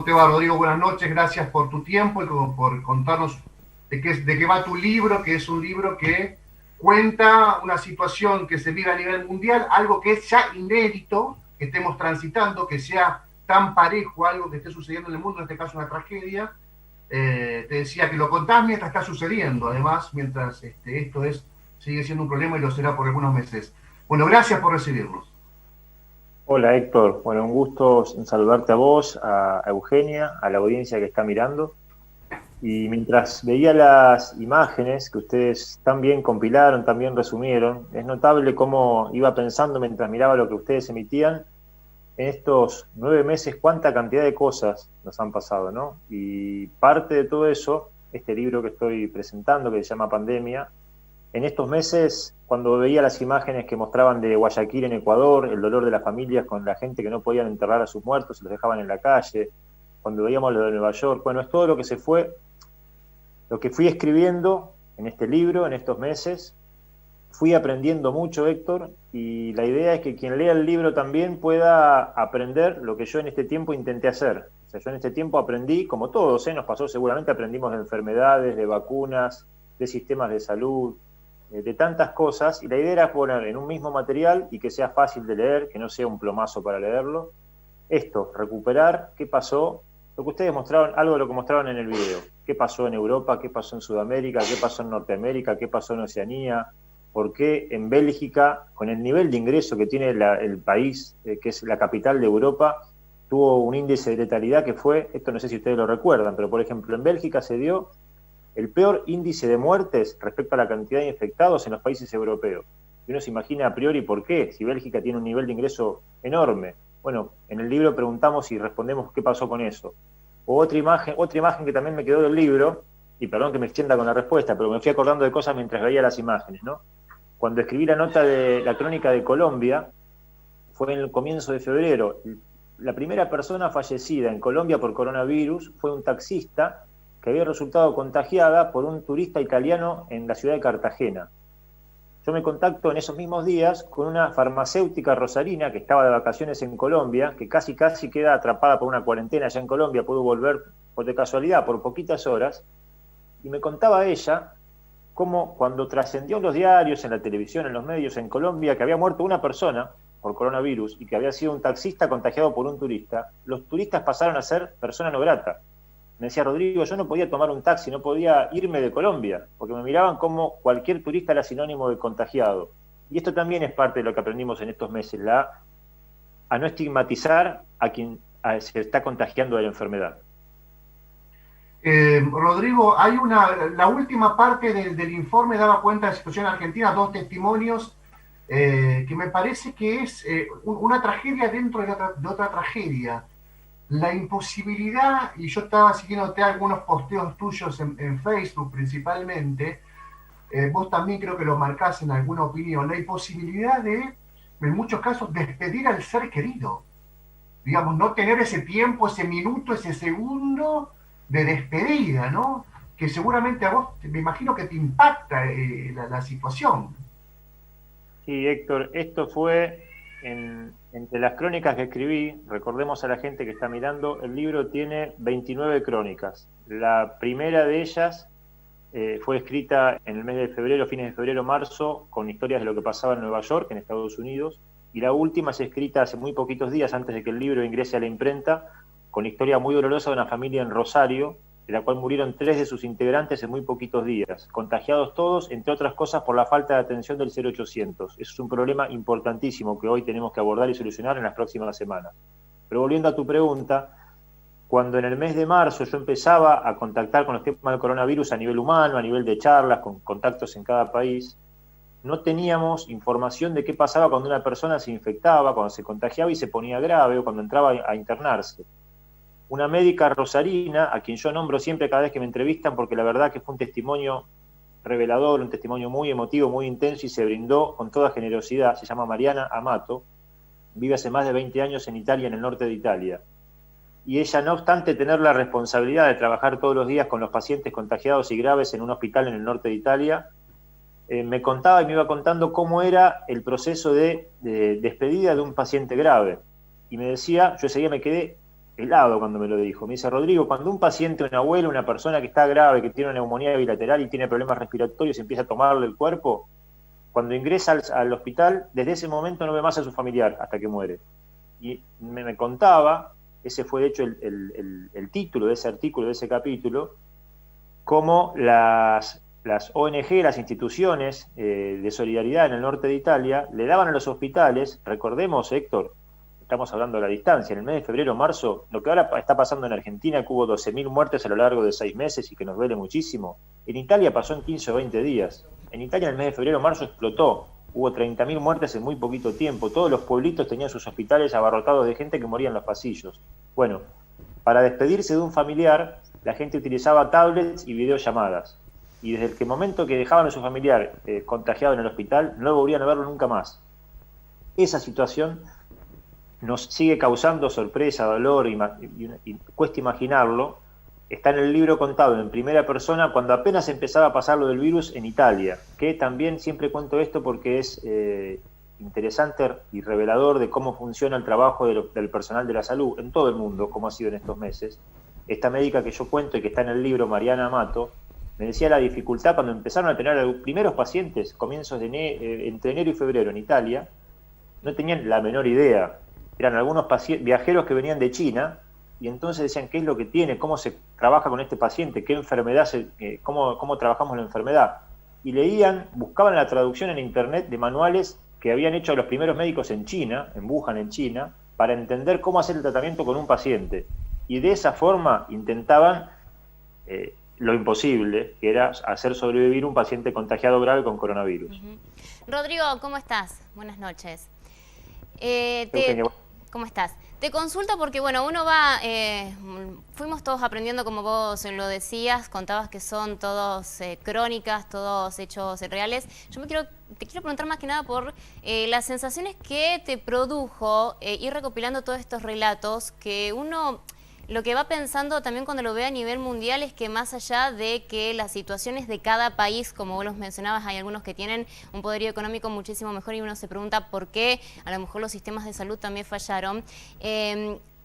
¿Cómo te va, Rodrigo? Buenas noches, gracias por tu tiempo y por contarnos de qué va tu libro, que es un libro que cuenta una situación que se vive a nivel mundial, algo que es ya inédito, que estemos transitando, que sea tan parejo a algo que esté sucediendo en el mundo, en este caso una tragedia. Te decía que lo contás mientras está sucediendo, además, mientras sigue siendo un problema y lo será por algunos meses. Bueno, gracias por recibirnos. Hola Héctor, bueno, un gusto en saludarte a vos, a Eugenia, a la audiencia que está mirando. Y mientras veía las imágenes que ustedes tan bien compilaron, tan bien resumieron, es notable cómo iba pensando mientras miraba lo que ustedes emitían, en estos 9 meses cuánta cantidad de cosas nos han pasado, ¿no? Y parte de todo eso, este libro que estoy presentando, que se llama Pandemia, en estos meses, cuando veía las imágenes que mostraban de Guayaquil en Ecuador, el dolor de las familias con la gente que no podían enterrar a sus muertos, se los dejaban en la calle, cuando veíamos lo de Nueva York, bueno, es todo lo que se fue, lo que fui escribiendo en este libro, en estos meses, fui aprendiendo mucho, Héctor, y la idea es que quien lea el libro también pueda aprender lo que yo en este tiempo intenté hacer. O sea, yo en este tiempo aprendí, como todos, nos pasó seguramente, aprendimos de enfermedades, de vacunas, de sistemas de salud, de tantas cosas, y la idea era poner en un mismo material y que sea fácil de leer, que no sea un plomazo para leerlo, esto, recuperar qué pasó, lo que ustedes mostraron, algo de lo que mostraron en el video, qué pasó en Europa, qué pasó en Sudamérica, qué pasó en Norteamérica, qué pasó en Oceanía, por qué en Bélgica, con el nivel de ingreso que tiene el país, que es la capital de Europa, tuvo un índice de letalidad que fue, esto no sé si ustedes lo recuerdan, pero por ejemplo en Bélgica se dio el peor índice de muertes respecto a la cantidad de infectados en los países europeos. Y uno se imagina a priori por qué, si Bélgica tiene un nivel de ingreso enorme. Bueno, en el libro preguntamos y respondemos qué pasó con eso. O otra imagen que también me quedó del libro, y perdón que me extienda con la respuesta, pero me fui acordando de cosas mientras veía las imágenes, ¿no? Cuando escribí la nota de la crónica de Colombia, fue en el comienzo de febrero. La primera persona fallecida en Colombia por coronavirus fue un taxista que había resultado contagiada por un turista italiano en la ciudad de Cartagena. Yo me contacto en esos mismos días con una farmacéutica rosarina que estaba de vacaciones en Colombia, que casi queda atrapada por una cuarentena allá en Colombia, pudo volver por de casualidad por poquitas horas, y me contaba ella cómo cuando trascendió en los diarios, en la televisión, en los medios en Colombia, que había muerto una persona por coronavirus y que había sido un taxista contagiado por un turista, los turistas pasaron a ser persona no grata. Me decía Rodrigo, yo no podía tomar un taxi, no podía irme de Colombia, porque me miraban como cualquier turista era sinónimo de contagiado. Y esto también es parte de lo que aprendimos en estos meses, a no estigmatizar a quien se está contagiando de la enfermedad. Rodrigo, la última parte del informe daba cuenta de la situación argentina, dos testimonios que me parece que es una tragedia dentro de otra tragedia. La imposibilidad, y yo estaba siguiéndote algunos posteos tuyos en Facebook principalmente, vos también creo que lo marcás en alguna opinión, la imposibilidad de, en muchos casos, despedir al ser querido, digamos, no tener ese tiempo, ese minuto, ese segundo de despedida, ¿no? Que seguramente a vos, me imagino que te impacta la situación. Sí, Héctor, esto fue entre las crónicas que escribí, recordemos a la gente que está mirando, el libro tiene 29 crónicas. La primera de ellas fue escrita en el mes de febrero, fines de febrero, marzo, con historias de lo que pasaba en Nueva York, en Estados Unidos, y la última es escrita hace muy poquitos días, antes de que el libro ingrese a la imprenta, con historia muy dolorosa de una familia en Rosario, de la cual murieron 3 de sus integrantes en muy poquitos días, contagiados todos, entre otras cosas, por la falta de atención del 0800. Eso es un problema importantísimo que hoy tenemos que abordar y solucionar en las próximas semanas. Pero volviendo a tu pregunta, cuando en el mes de marzo yo empezaba a contactar con los temas del coronavirus a nivel humano, a nivel de charlas, con contactos en cada país, no teníamos información de qué pasaba cuando una persona se infectaba, cuando se contagiaba y se ponía grave o cuando entraba a internarse. Una médica rosarina, a quien yo nombro siempre cada vez que me entrevistan, porque la verdad que fue un testimonio revelador, un testimonio muy emotivo, muy intenso y se brindó con toda generosidad, se llama Mariana Amato, vive hace más de 20 años en Italia, en el norte de Italia. Y ella, no obstante tener la responsabilidad de trabajar todos los días con los pacientes contagiados y graves en un hospital en el norte de Italia, me contaba y me iba contando cómo era el proceso de despedida de un paciente grave. Y me decía, yo ese día me quedé helado cuando me lo dijo. Me dice, Rodrigo, cuando un paciente, un abuelo, una persona que está grave, que tiene una neumonía bilateral y tiene problemas respiratorios, empieza a tomarle el cuerpo, cuando ingresa al hospital, desde ese momento no ve más a su familiar hasta que muere. Y me contaba, ese fue de hecho el título de ese artículo, de ese capítulo, cómo las ONG, las instituciones de solidaridad en el norte de Italia, le daban a los hospitales, recordemos, Héctor, estamos hablando a la distancia, en el mes de febrero, marzo, lo que ahora está pasando en Argentina, que hubo 12.000 muertes a lo largo de 6 meses y que nos duele muchísimo, en Italia pasó en 15 o 20 días. En Italia en el mes de febrero, marzo explotó, hubo 30.000 muertes en muy poquito tiempo, todos los pueblitos tenían sus hospitales abarrotados de gente que moría en los pasillos. Bueno, para despedirse de un familiar, la gente utilizaba tablets y videollamadas. Y desde el momento que dejaban a su familiar contagiado en el hospital, no volvían a verlo nunca más. Esa situación nos sigue causando sorpresa, dolor, y cuesta imaginarlo. Está en el libro contado en primera persona cuando apenas empezaba a pasar lo del virus en Italia, que también siempre cuento esto porque es interesante y revelador de cómo funciona el trabajo del personal de la salud en todo el mundo, como ha sido en estos meses. Esta médica que yo cuento y que está en el libro, Mariana Amato, me decía la dificultad cuando empezaron a tener los primeros pacientes, comienzos de entre enero y febrero en Italia, no tenían la menor idea. Eran algunos viajeros que venían de China y entonces decían qué es lo que tiene, cómo se trabaja con este paciente, qué enfermedad, cómo trabajamos la enfermedad. Y leían, buscaban la traducción en internet de manuales que habían hecho los primeros médicos en China, en Wuhan, en China, para entender cómo hacer el tratamiento con un paciente. Y de esa forma intentaban lo imposible, que era hacer sobrevivir un paciente contagiado grave con coronavirus. Rodrigo, ¿cómo estás? Buenas noches. Eugenia, ¿Cómo estás? Te consulto porque, bueno, uno va, fuimos todos aprendiendo, como vos lo decías, contabas que son todos crónicas, todos hechos reales. Yo te quiero preguntar más que nada por las sensaciones que te produjo ir recopilando todos estos relatos, que uno lo que va pensando también cuando lo ve a nivel mundial es que más allá de que las situaciones de cada país, como vos los mencionabas, hay algunos que tienen un poderío económico muchísimo mejor y uno se pregunta por qué a lo mejor los sistemas de salud también fallaron.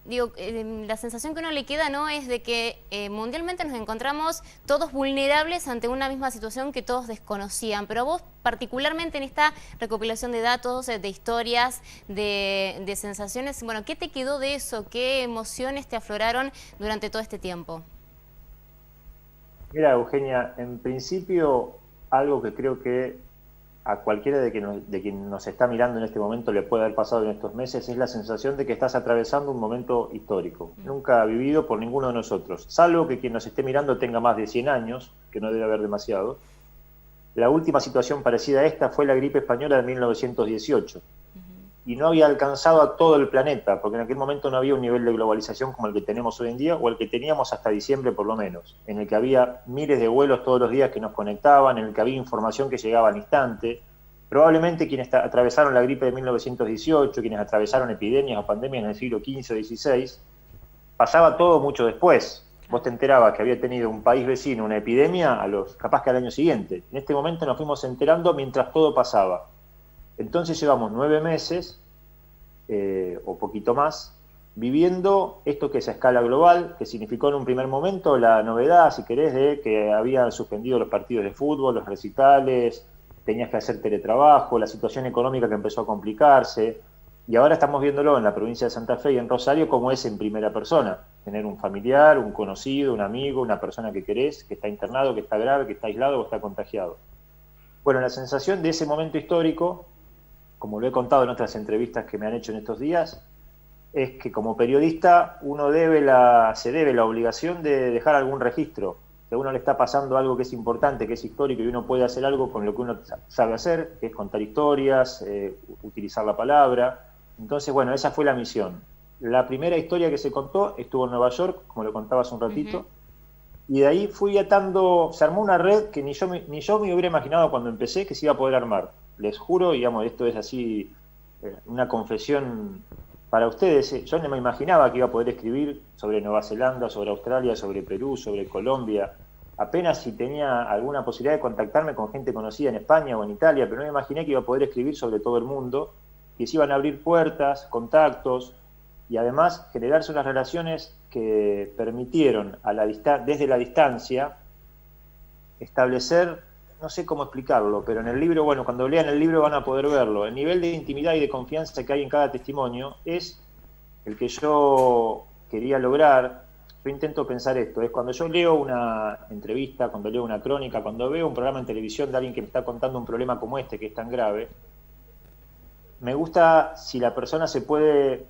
La sensación que uno le queda, ¿no?, es de que mundialmente nos encontramos todos vulnerables ante una misma situación que todos desconocían, pero vos particularmente en esta recopilación de datos, de historias, de sensaciones, bueno, ¿qué te quedó de eso? ¿Qué emociones te afloraron durante todo este tiempo? Mira, Eugenia, en principio algo que creo que a cualquiera de quien nos está mirando en este momento le puede haber pasado en estos meses es la sensación de que estás atravesando un momento histórico, nunca vivido por ninguno de nosotros, salvo que quien nos esté mirando tenga más de 100 años, que no debe haber demasiado. La última situación parecida a esta fue la gripe española de 1918, y no había alcanzado a todo el planeta, porque en aquel momento no había un nivel de globalización como el que tenemos hoy en día, o el que teníamos hasta diciembre por lo menos, en el que había miles de vuelos todos los días que nos conectaban, en el que había información que llegaba al instante. Probablemente quienes atravesaron la gripe de 1918, quienes atravesaron epidemias o pandemias en el siglo XV o XVI, pasaba todo mucho después. Vos te enterabas que había tenido un país vecino una epidemia capaz que al año siguiente. En este momento nos fuimos enterando mientras todo pasaba. Entonces llevamos 9 meses, o poquito más, viviendo esto que es a escala global, que significó en un primer momento la novedad, si querés, de que habían suspendido los partidos de fútbol, los recitales, tenías que hacer teletrabajo, la situación económica que empezó a complicarse, y ahora estamos viéndolo en la provincia de Santa Fe y en Rosario como es en primera persona, tener un familiar, un conocido, un amigo, una persona que querés, que está internado, que está grave, que está aislado o está contagiado. Bueno, la sensación de ese momento histórico, como lo he contado en otras entrevistas que me han hecho en estos días, es que como periodista uno se debe la obligación de dejar algún registro. Si a uno le está pasando algo que es importante, que es histórico, y uno puede hacer algo con lo que uno sabe hacer, que es contar historias, utilizar la palabra. Entonces, bueno, esa fue la misión. La primera historia que se contó estuvo en Nueva York, como lo contaba hace un ratito, y de ahí fui atando, se armó una red que ni yo me hubiera imaginado cuando empecé que se iba a poder armar. Les juro, digamos, esto es así, una confesión para ustedes. Yo no me imaginaba que iba a poder escribir sobre Nueva Zelanda, sobre Australia, sobre Perú, sobre Colombia. Apenas si tenía alguna posibilidad de contactarme con gente conocida en España o en Italia, pero no me imaginé que iba a poder escribir sobre todo el mundo, que se iban a abrir puertas, contactos, y además generarse unas relaciones que permitieron desde la distancia establecer, no sé cómo explicarlo, pero en el libro, bueno, cuando lean el libro van a poder verlo, el nivel de intimidad y de confianza que hay en cada testimonio es el que yo quería lograr. Yo intento pensar esto, es cuando yo leo una entrevista, cuando leo una crónica, cuando veo un programa en televisión de alguien que me está contando un problema como este, que es tan grave, me gusta si la persona se puede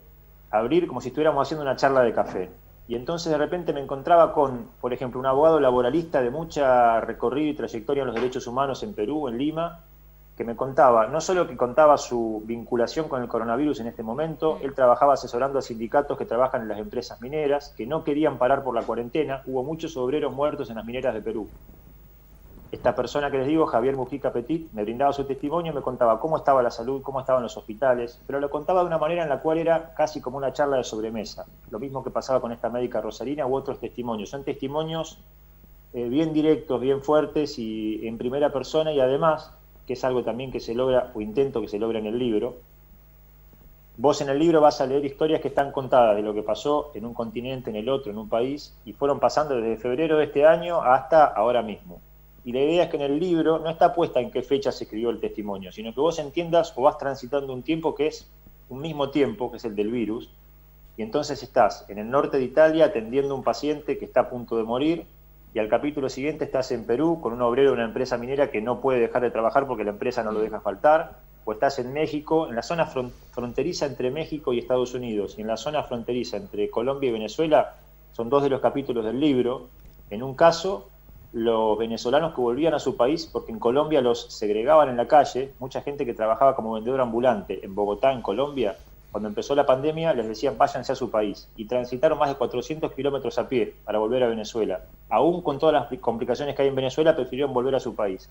abrir como si estuviéramos haciendo una charla de café. Y entonces de repente me encontraba con, por ejemplo, un abogado laboralista de mucha recorrido y trayectoria en los derechos humanos en Perú, en Lima, que me contaba, no solo que contaba su vinculación con el coronavirus en este momento, él trabajaba asesorando a sindicatos que trabajan en las empresas mineras, que no querían parar por la cuarentena, hubo muchos obreros muertos en las mineras de Perú. Esta persona que les digo, Javier Mujica Petit, me brindaba su testimonio, me contaba cómo estaba la salud, cómo estaban los hospitales, pero lo contaba de una manera en la cual era casi como una charla de sobremesa. Lo mismo que pasaba con esta médica Rosarina u otros testimonios. Son testimonios bien directos, bien fuertes y en primera persona, y además, que es algo también que se logra, o intento que se logra en el libro, vos en el libro vas a leer historias que están contadas de lo que pasó en un continente, en el otro, en un país, y fueron pasando desde febrero de este año hasta ahora mismo. Y la idea es que en el libro no está puesta en qué fecha se escribió el testimonio, sino que vos entiendas o vas transitando un tiempo que es un mismo tiempo, que es el del virus, y entonces estás en el norte de Italia atendiendo a un paciente que está a punto de morir, y al capítulo siguiente estás en Perú con un obrero de una empresa minera que no puede dejar de trabajar porque la empresa no lo deja faltar, o estás en México, en la zona fronteriza entre México y Estados Unidos, y en la zona fronteriza entre Colombia y Venezuela, son dos de los capítulos del libro. En un caso, los venezolanos que volvían a su país, porque en Colombia los segregaban en la calle, mucha gente que trabajaba como vendedor ambulante en Bogotá, en Colombia, cuando empezó la pandemia les decían váyanse a su país, y transitaron más de 400 kilómetros a pie para volver a Venezuela. Aún con todas las complicaciones que hay en Venezuela, prefirieron volver a su país.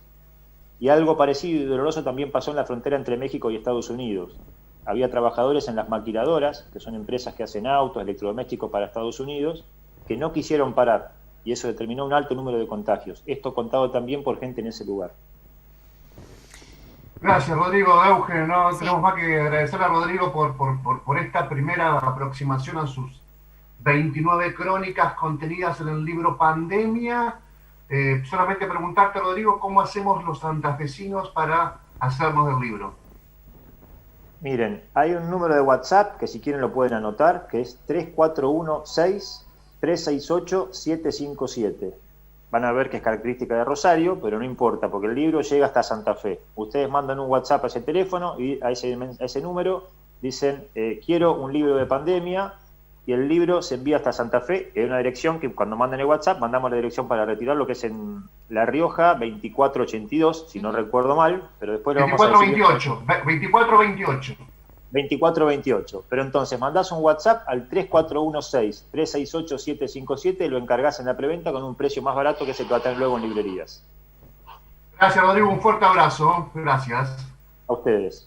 Y algo parecido y doloroso también pasó en la frontera entre México y Estados Unidos. Había trabajadores en las maquiladoras, que son empresas que hacen autos, electrodomésticos para Estados Unidos, que no quisieron parar, y eso determinó un alto número de contagios. Esto contado también por gente en ese lugar. Gracias, Rodrigo. Eugen, no tenemos más que agradecerle a Rodrigo por esta primera aproximación a sus 29 crónicas contenidas en el libro Pandemia. Solamente preguntarte, Rodrigo, ¿cómo hacemos los santafesinos para hacernos del libro? Miren, hay un número de WhatsApp que si quieren lo pueden anotar, que es 3416-368-757. Van a ver que es característica de Rosario, pero no importa, porque el libro llega hasta Santa Fe. Ustedes mandan un WhatsApp a ese teléfono y a ese número dicen, quiero un libro de pandemia, y el libro se envía hasta Santa Fe. Hay una dirección que cuando manden el WhatsApp, mandamos la dirección para retirarlo, que es en La Rioja, 2482, si no recuerdo mal, pero después lo vamos a decir. 2428. 2428. Pero entonces mandás un WhatsApp al 3416-368-757 y lo encargás en la preventa con un precio más barato que se va a tener luego en librerías. Gracias, Rodrigo. Un fuerte abrazo. Gracias. A ustedes.